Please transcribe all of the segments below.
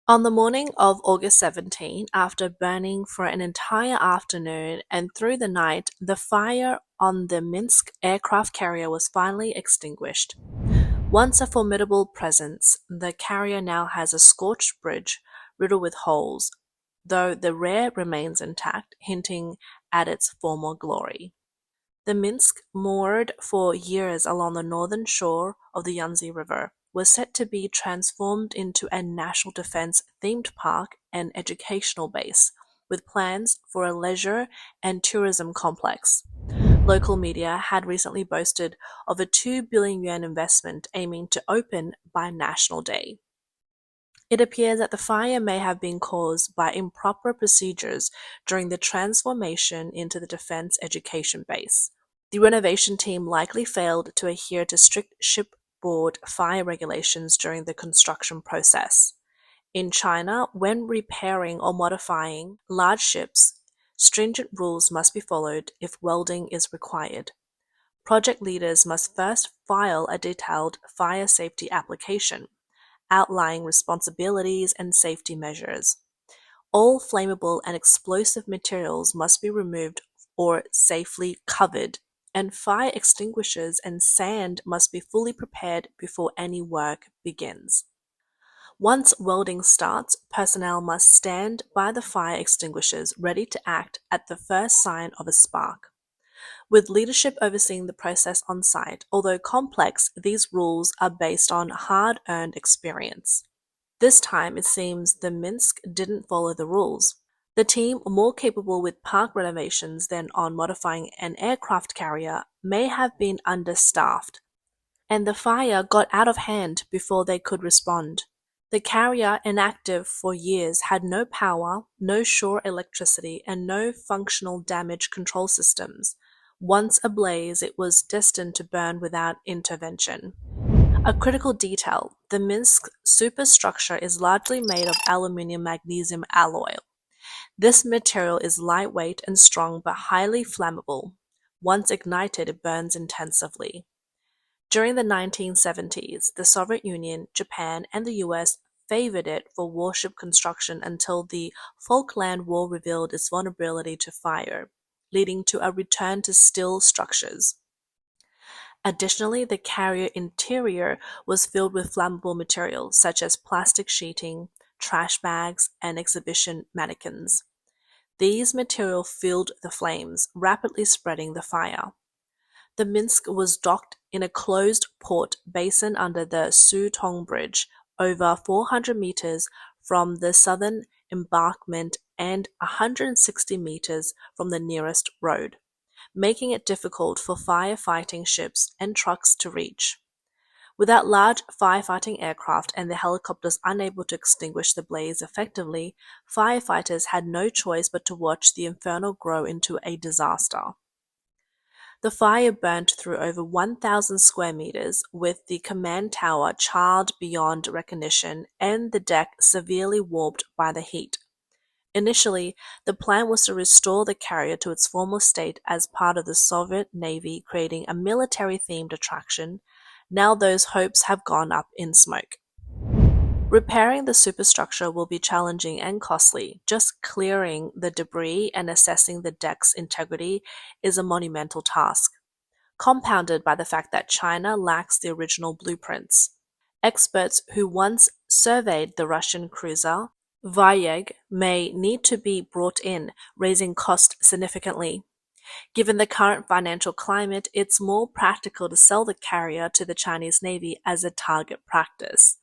On the morning of August 17, after burning for an entire afternoon and through the night, the fire on the Minsk aircraft carrier was finally extinguished. Once a formidable presence, the carrier now has a scorched bridge riddled with holes, though the rear remains intact, hinting at its former glory. The Minsk, moored for years along the northern shore of the Yangtze River, was set to be transformed into a national defense-themed park and educational base, with plans for a leisure and tourism complex. Local media had recently boasted of a 2 billion yuan investment aiming to open by National Day. It appears that the fire may have been caused by improper procedures during the transformation into the defense education base. The renovation team likely failed to adhere to strict shipboard fire regulations during the construction process. In China, when repairing or modifying large ships, stringent rules must be followed if welding is required. Project leaders must first file a detailed fire safety application, outlining responsibilities and safety measures. All flammable and explosive materials must be removed or safely covered, and fire extinguishers and sand must be fully prepared before any work begins. Once welding starts, personnel must stand by the fire extinguishers ready to act at the first sign of a spark. With leadership overseeing the process on site, although complex, these rules are based on hard-earned experience. This time, it seems the Minsk didn't follow the rules. The team, more capable with park renovations than on modifying an aircraft carrier, may have been understaffed, and the fire got out of hand before they could respond. The carrier, inactive for years, had no power, no shore electricity, and no functional damage control systems. Once ablaze, it was destined to burn without intervention. A critical detail: the Minsk superstructure is largely made of aluminium-magnesium alloy. This material is lightweight and strong but highly flammable. Once ignited, it burns intensively. During the 1970s, the Soviet Union, Japan, and the US favored it for warship construction until the Falkland War revealed its vulnerability to fire, leading to a return to steel structures. Additionally, the carrier interior was filled with flammable materials such as plastic sheeting, trash bags, and exhibition mannequins. These materials fueled the flames, rapidly spreading the fire. The Minsk was docked in a closed port basin under the Shandong Bridge, over 400 meters from the southern embankment and 160 meters from the nearest road, making it difficult for firefighting ships and trucks to reach. Without large firefighting aircraft and the helicopters unable to extinguish the blaze effectively, firefighters had no choice but to watch the inferno grow into a disaster. The fire burnt through over 1,000 square meters, with the command tower charred beyond recognition and the deck severely warped by the heat. Initially, the plan was to restore the carrier to its former state as part of the Soviet Navy, creating a military-themed attraction. Now those hopes have gone up in smoke. Repairing the superstructure will be challenging and costly. Just clearing the debris and assessing the deck's integrity is a monumental task, compounded by the fact that China lacks the original blueprints. Experts who once surveyed the Russian cruiser Varyag may need to be brought in, raising costs significantly. Given the current financial climate, it's more practical to sell the carrier to the Chinese Navy as a target practice.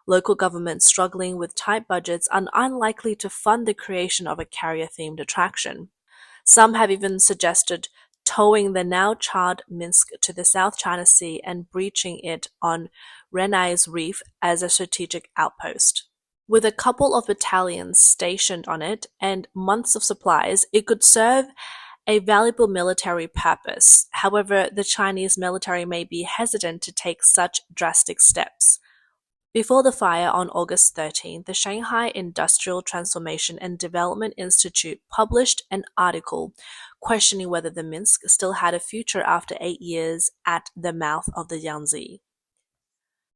Local governments struggling with tight budgets are unlikely to fund the creation of a carrier-themed attraction. Some have even suggested towing the now charred Minsk to the South China Sea and breaching it on Renai's Reef as a strategic outpost. With a couple of battalions stationed on it and months of supplies, it could serve a valuable military purpose. However, the Chinese military may be hesitant to take such drastic steps. Before the fire on August 13, the Shanghai Industrial Transformation and Development Institute published an article questioning whether the Minsk still had a future after 8 years at the mouth of the Yangtze.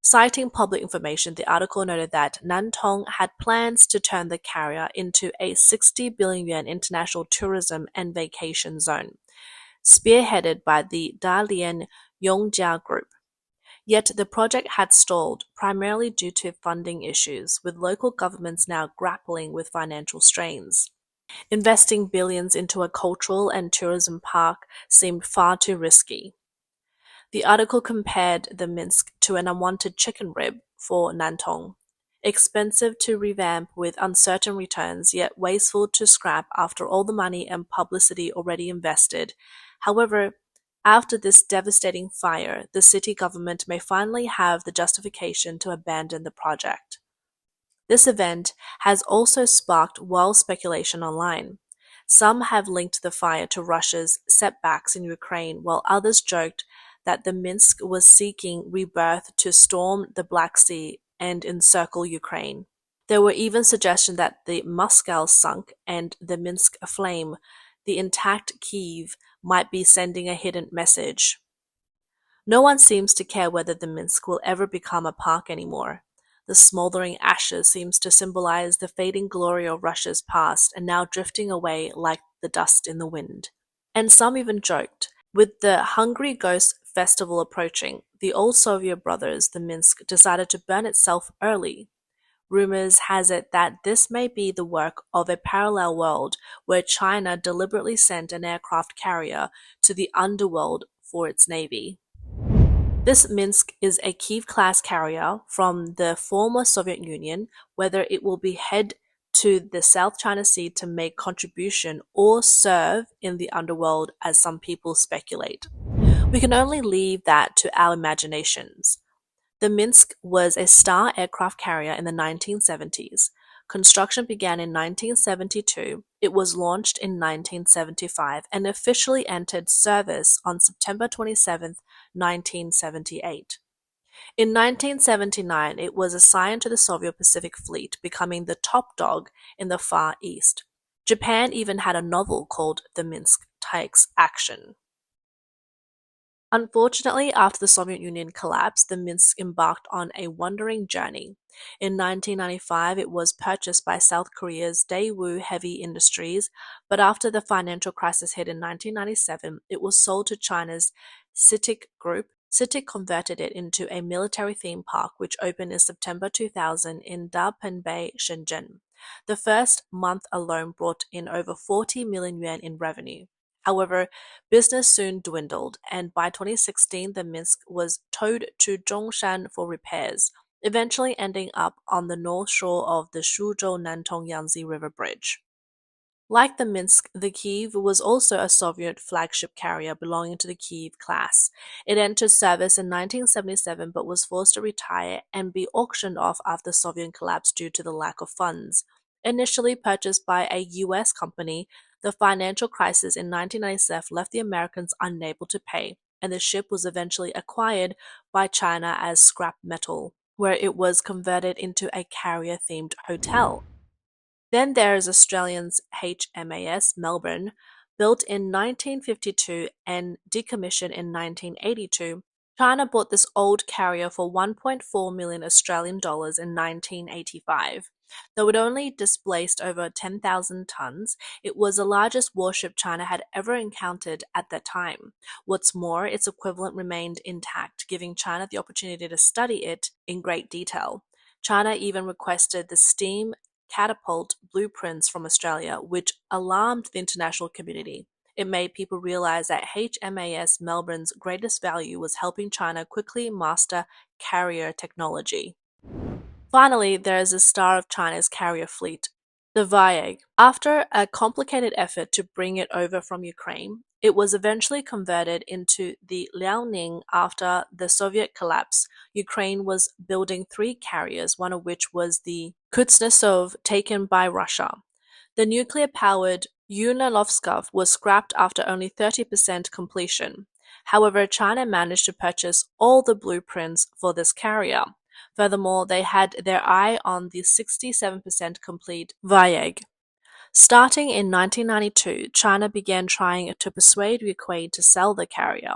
Citing public information, the article noted that Nantong had plans to turn the carrier into a 60 billion yuan international tourism and vacation zone, spearheaded by the Dalian Yongjia Group. Yet the project had stalled, primarily due to funding issues, with local governments now grappling with financial strains. Investing billions into a cultural and tourism park seemed far too risky. The article compared the Minsk to an unwanted chicken rib for Nantong, expensive to revamp with uncertain returns, yet wasteful to scrap after all the money and publicity already invested. However, after this devastating fire, the city government may finally have the justification to abandon the project. This event has also sparked wild speculation online. Some have linked the fire to Russia's setbacks in Ukraine, while others joked that the Minsk was seeking rebirth to storm the Black Sea and encircle Ukraine. There were even suggestions that the Moscow sunk and the Minsk aflame, the intact Kiev might be sending a hidden message. No one seems to care whether the Minsk will ever become a park anymore. The smoldering ashes seems to symbolize the fading glory of Russia's past and now drifting away like the dust in the wind. And some even joked, with the Hungry Ghost Festival approaching, the old Soviet brothers, the Minsk, decided to burn itself early. Rumors has it that this may be the work of a parallel world where China deliberately sent an aircraft carrier to the underworld for its navy. This Minsk is a Kiev-class carrier from the former Soviet Union, whether it will be head to the South China Sea to make contribution or serve in the underworld as some people speculate. We can only leave that to our imaginations. The Minsk was a star aircraft carrier in the 1970s. Construction began in 1972, it was launched in 1975, and officially entered service on September 27, 1978. In 1979, it was assigned to the Soviet Pacific Fleet, becoming the top dog in the Far East. Japan even had a novel called The Minsk Takes Action. Unfortunately, after the Soviet Union collapsed, the Minsk embarked on a wandering journey. In 1995, it was purchased by South Korea's Daewoo Heavy Industries, but after the financial crisis hit in 1997, it was sold to China's CITIC Group. CITIC converted it into a military theme park, which opened in September 2000 in Bay, Shenzhen. The first month alone brought in over 40 million yuan in revenue. However, business soon dwindled, and by 2016 the Minsk was towed to Zhongshan for repairs, eventually ending up on the north shore of the Suzhou-Nantong Yangtze River Bridge. Like the Minsk, the Kiev was also a Soviet flagship carrier belonging to the Kiev class. It entered service in 1977 but was forced to retire and be auctioned off after the Soviet collapse due to the lack of funds. Initially purchased by a US company, the financial crisis in 1997 left the Americans unable to pay, and the ship was eventually acquired by China as scrap metal, where it was converted into a carrier-themed hotel. Then there is Australian's HMAS Melbourne, built in 1952 and decommissioned in 1982. China bought this old carrier for 1.4 million Australian dollars in 1985. Though it only displaced over 10,000 tons, it was the largest warship China had ever encountered at that time. What's more, its equivalent remained intact, giving China the opportunity to study it in great detail. China even requested the steam catapult blueprints from Australia, which alarmed the international community. It made people realize that HMAS Melbourne's greatest value was helping China quickly master carrier technology. Finally, there is the star of China's carrier fleet, the Varyag. After a complicated effort to bring it over from Ukraine, it was eventually converted into the Liaoning after the Soviet collapse. Ukraine was building 3 carriers, one of which was the Kuznetsov taken by Russia. The nuclear-powered Ulanovskov was scrapped after only 30% completion. However, China managed to purchase all the blueprints for this carrier. Furthermore, they had their eye on the 67% complete Varyag. Starting in 1992, China began trying to persuade Ukraine to sell the carrier.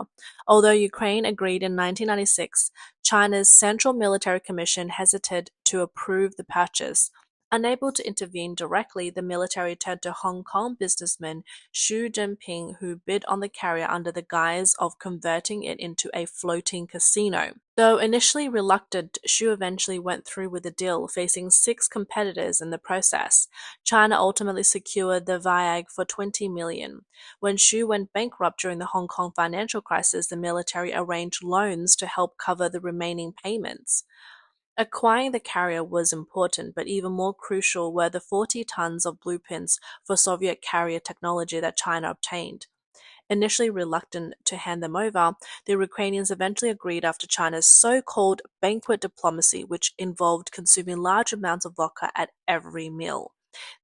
Although Ukraine agreed in 1996, China's Central Military Commission hesitated to approve the purchase. Unable to intervene directly, the military turned to Hong Kong businessman Xu Jinping, who bid on the carrier under the guise of converting it into a floating casino. Though initially reluctant, Xu eventually went through with the deal, facing 6 competitors in the process. China ultimately secured the Varyag for $20 million. When Xu went bankrupt during the Hong Kong financial crisis, the military arranged loans to help cover the remaining payments. Acquiring the carrier was important, but even more crucial were the 40 tons of blueprints for Soviet carrier technology that China obtained. Initially reluctant to hand them over, the Ukrainians eventually agreed after China's so-called banquet diplomacy, which involved consuming large amounts of vodka at every meal.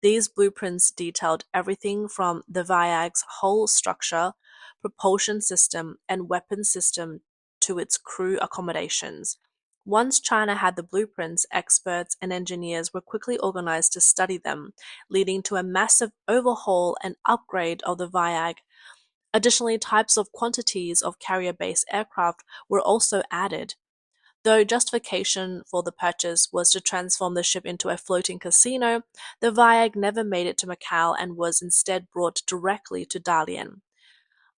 These blueprints detailed everything from the Varyag's whole structure, propulsion system, and weapon system to its crew accommodations. Once China had the blueprints, experts and engineers were quickly organized to study them, leading to a massive overhaul and upgrade of the Varyag. Additionally, types of quantities of carrier-based aircraft were also added. Though justification for the purchase was to transform the ship into a floating casino, the Varyag never made it to Macau and was instead brought directly to Dalian.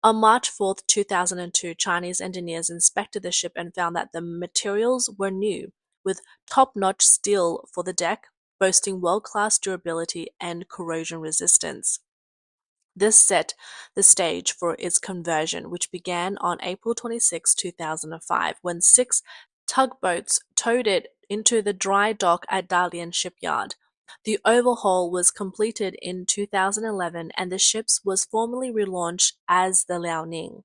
On March 4, 2002, Chinese engineers inspected the ship and found that the materials were new, with top-notch steel for the deck, boasting world-class durability and corrosion resistance. This set the stage for its conversion, which began on April 26, 2005, when 6 tugboats towed it into the dry dock at Dalian shipyard. The overhaul was completed in 2011 and the ship was formally relaunched as the Liaoning.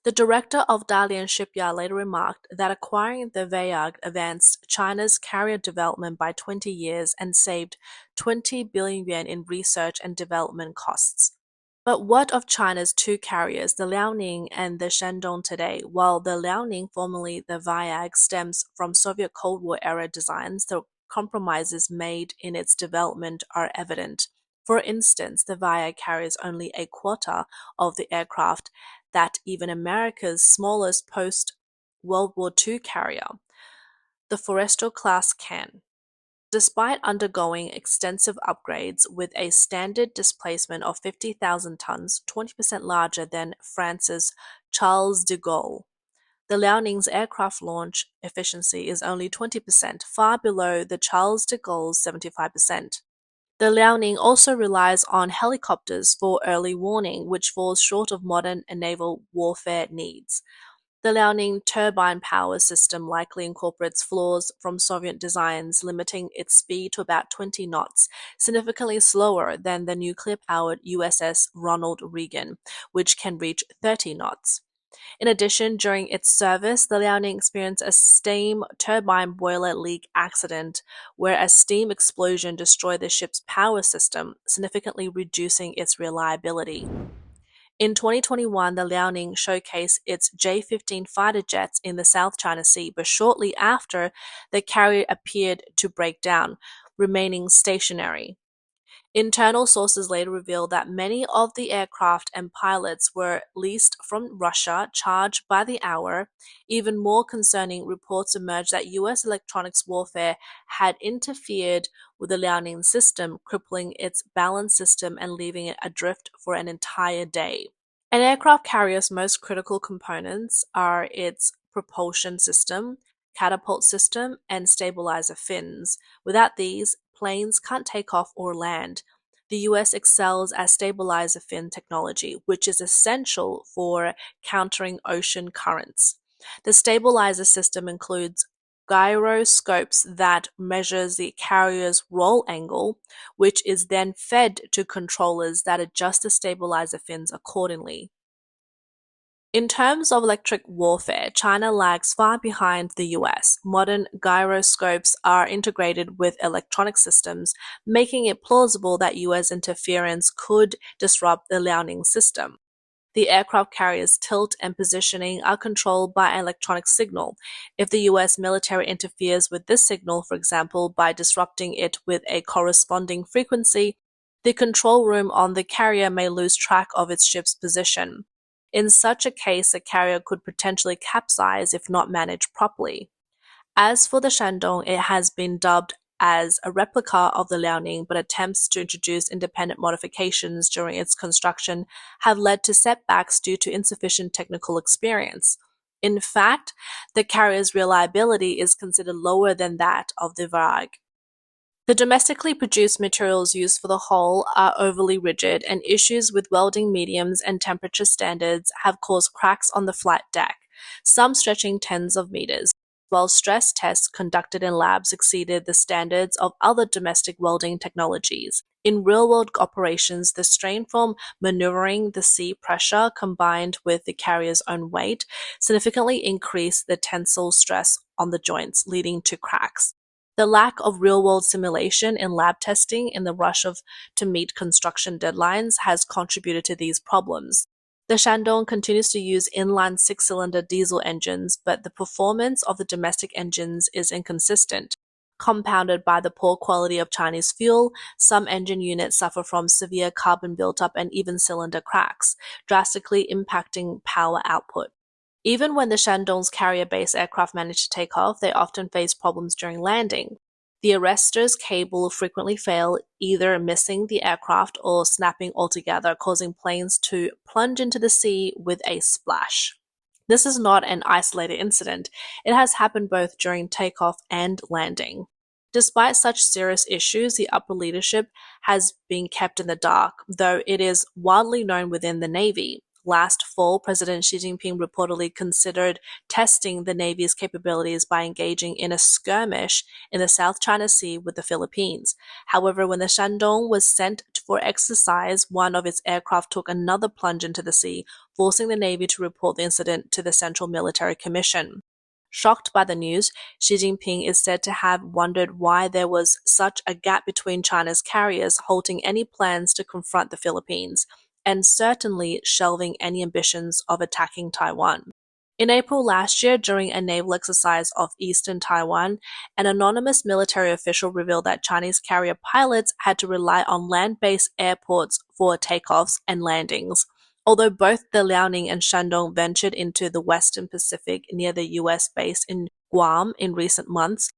The director of Dalian shipyard later remarked that acquiring the Varyag advanced China's carrier development by 20 years and saved 20 billion yuan in research and development costs. But what of China's 2 carriers, the Liaoning and the Shandong today? While the Liaoning, formerly the Varyag, stems from Soviet Cold War era designs, the compromises made in its development are evident. For instance, the Varyag carries only a quarter of the aircraft that even America's smallest post-World War II carrier, the Forrestal-class, can. Despite undergoing extensive upgrades with a standard displacement of 50,000 tons, 20% larger than France's Charles de Gaulle, the Liaoning's aircraft launch efficiency is only 20%, far below the Charles de Gaulle's 75%. The Liaoning also relies on helicopters for early warning, which falls short of modern naval warfare needs. The Liaoning turbine power system likely incorporates flaws from Soviet designs, limiting its speed to about 20 knots, significantly slower than the nuclear-powered USS Ronald Reagan, which can reach 30 knots. In addition, during its service, the Liaoning experienced a steam turbine boiler leak accident where a steam explosion destroyed the ship's power system, significantly reducing its reliability. In 2021, the Liaoning showcased its J-15 fighter jets in the South China Sea, but shortly after, the carrier appeared to break down, remaining stationary. Internal sources later revealed that many of the aircraft and pilots were leased from Russia, charged by the hour. Even more concerning, reports emerged that U.S. electronics warfare had interfered with the Liaoning system, crippling its balance system and leaving it adrift for an entire day. An aircraft carrier's most critical components are its propulsion system, catapult system, and stabilizer fins. Without these, planes can't take off or land. The US excels at stabilizer fin technology, which is essential for countering ocean currents. The stabilizer system includes gyroscopes that measures the carrier's roll angle, which is then fed to controllers that adjust the stabilizer fins accordingly. In terms of electric warfare, China lags far behind the US. Modern gyroscopes are integrated with electronic systems, making it plausible that US interference could disrupt the Liaoning system. The aircraft carrier's tilt and positioning are controlled by an electronic signal. If the US military interferes with this signal, for example, by disrupting it with a corresponding frequency, The control room on the carrier may lose track of its ship's position. In such a case, the carrier could potentially capsize if not managed properly. As for the Shandong, it has been dubbed as a replica of the Liaoning, but attempts to introduce independent modifications during its construction have led to setbacks due to insufficient technical experience. In fact, the carrier's reliability is considered lower than that of the Varyag. The domestically produced materials used for the hull are overly rigid, and issues with welding mediums and temperature standards have caused cracks on the flight deck, some stretching tens of meters, while stress tests conducted in labs exceeded the standards of other domestic welding technologies. In real-world operations, the strain from maneuvering the sea pressure combined with the carrier's own weight significantly increased the tensile stress on the joints, leading to cracks. The lack of real-world simulation in lab testing in the rush to meet construction deadlines has contributed to these problems. The Shandong continues to use inline six-cylinder diesel engines, but the performance of the domestic engines is inconsistent. Compounded by the poor quality of Chinese fuel, some engine units suffer from severe carbon buildup and even cylinder cracks, drastically impacting power output. Even when the Shandong's carrier-based aircraft manage to take off, they often face problems during landing. The arrestor's cable frequently fail, either missing the aircraft or snapping altogether, causing planes to plunge into the sea with a splash. This is not an isolated incident. It has happened both during takeoff and landing. Despite such serious issues, the upper leadership has been kept in the dark, though it is widely known within the Navy. Last fall, President Xi Jinping reportedly considered testing the Navy's capabilities by engaging in a skirmish in the South China Sea with the Philippines. However, when the Shandong was sent for exercise, one of its aircraft took another plunge into the sea, forcing the Navy to report the incident to the Central Military Commission. Shocked by the news, Xi Jinping is said to have wondered why there was such a gap between China's carriers halting any plans to confront the Philippines, and certainly shelving any ambitions of attacking Taiwan. In April last year, during a naval exercise off eastern Taiwan, an anonymous military official revealed that Chinese carrier pilots had to rely on land-based airports for takeoffs and landings. Although both the Liaoning and Shandong ventured into the Western Pacific near the US base in Guam in recent months,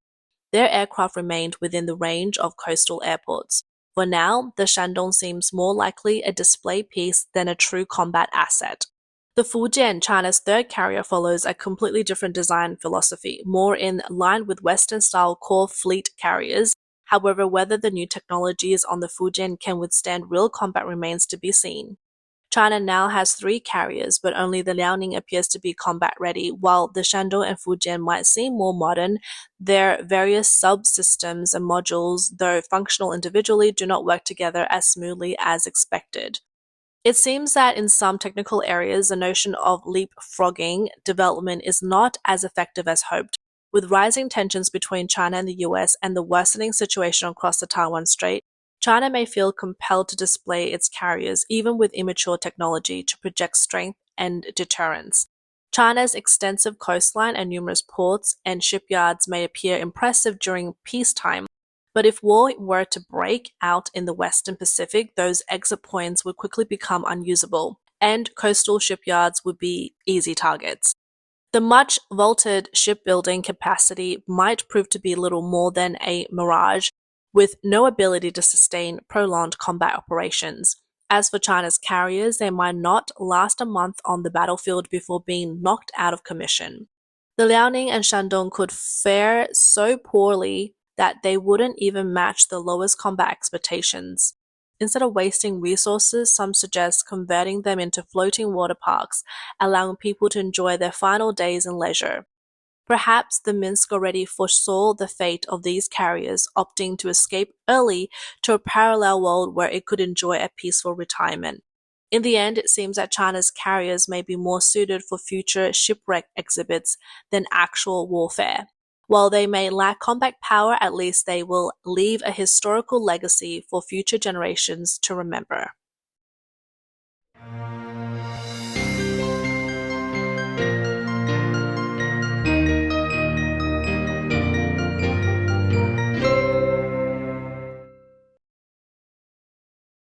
their aircraft remained within the range of coastal airports. For now, the Shandong seems more likely a display piece than a true combat asset. The Fujian, China's third carrier, follows a completely different design philosophy, more in line with Western-style core fleet carriers. However, whether the new technologies on the Fujian can withstand real combat remains to be seen. China now has 3 carriers, but only the Liaoning appears to be combat-ready. While the Shandong and Fujian might seem more modern, their various subsystems and modules, though functional individually, do not work together as smoothly as expected. It seems that in some technical areas, the notion of leapfrogging development is not as effective as hoped. With rising tensions between China and the US and the worsening situation across the Taiwan Strait, China may feel compelled to display its carriers, even with immature technology, to project strength and deterrence. China's extensive coastline and numerous ports and shipyards may appear impressive during peacetime, but if war were to break out in the Western Pacific, those exit points would quickly become unusable, and coastal shipyards would be easy targets. The much vaulted shipbuilding capacity might prove to be little more than a mirage, with no ability to sustain prolonged combat operations. As for China's carriers, they might not last a month on the battlefield before being knocked out of commission. The Liaoning and Shandong could fare so poorly that they wouldn't even match the lowest combat expectations. Instead of wasting resources, some suggest converting them into floating water parks, allowing people to enjoy their final days in leisure. Perhaps the Minsk already foresaw the fate of these carriers, opting to escape early to a parallel world where it could enjoy a peaceful retirement. In the end, it seems that China's carriers may be more suited for future shipwreck exhibits than actual warfare. While they may lack combat power, at least they will leave a historical legacy for future generations to remember.